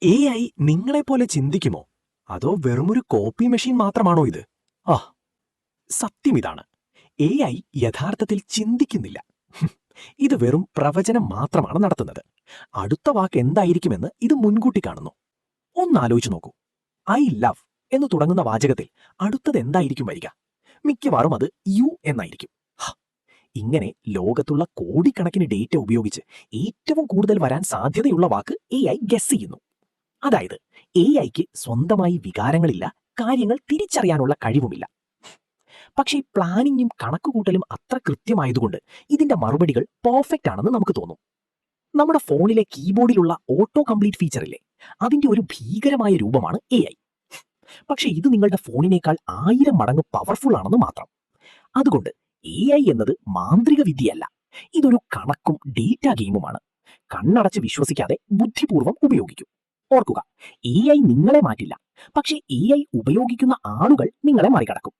A I നിങ്ങളെപ്പോലെ ചിന്തിക്കുമോ? അതോ വെറുമൊരു കോപ്പി മെഷീൻ മാത്രമാണോ ഇത്? ആ, സത്യം ഇതാണ്. എ ഐ യഥാർത്ഥത്തിൽ ചിന്തിക്കുന്നില്ല. ഇത് വെറും പ്രവചനം മാത്രമാണ് നടത്തുന്നത്. അടുത്ത വാക്ക് എന്തായിരിക്കുമെന്ന് ഇത് മുൻകൂട്ടി കാണുന്നു. ഒന്നാലോചിച്ചു നോക്കൂ. ഐ ലവ് എന്ന് തുടങ്ങുന്ന വാചകത്തിൽ അടുത്തത് എന്തായിരിക്കും വരിക? മിക്കവാറും അത് യു എന്നായിരിക്കും. ഇങ്ങനെ ലോകത്തുള്ള കോടിക്കണക്കിന് ഡേറ്റ ഉപയോഗിച്ച് ഏറ്റവും കൂടുതൽ വരാൻ സാധ്യതയുള്ള വാക്ക് എ ഐ ഗസ് ചെയ്യുന്നു. അതായത് എ ഐക്ക് സ്വന്തമായി വികാരങ്ങളില്ല, കാര്യങ്ങൾ തിരിച്ചറിയാനുള്ള കഴിവുമില്ല. പക്ഷേ പ്ലാനിങ്ങും കണക്കുകൂട്ടലും അത്ര കൃത്യമായതുകൊണ്ട് ഇതിന്റെ മറുപടികൾ പെർഫെക്റ്റ് ആണെന്ന് നമുക്ക് തോന്നും. നമ്മുടെ ഫോണിലെ കീബോർഡിലുള്ള ഓട്ടോ കംപ്ലീറ്റ് ഫീച്ചറില്ലേ, അതിന്റെ ഒരു ഭീകരമായ രൂപമാണ് എ ഐ. പക്ഷേ ഇത് നിങ്ങളുടെ ഫോണിനേക്കാൾ 1000 മടങ്ങ് പവർഫുൾ ആണെന്ന് മാത്രം. അതുകൊണ്ട് എ ഐ എന്നത് മാന്ത്രിക വിദ്യയല്ല, ഇതൊരു കണക്കും ഡേറ്റ ഗെയിമുമാണ്. കണ്ണടച്ച് വിശ്വസിക്കാതെ ബുദ്ധിപൂർവ്വം ഉപയോഗിക്കൂ. ഓർക്കുക, എ ഐ നിങ്ങളെ മാറ്റില്ല, പക്ഷേ എ ഐ ഉപയോഗിക്കുന്ന ആളുകൾ നിങ്ങളെ മറികടക്കും.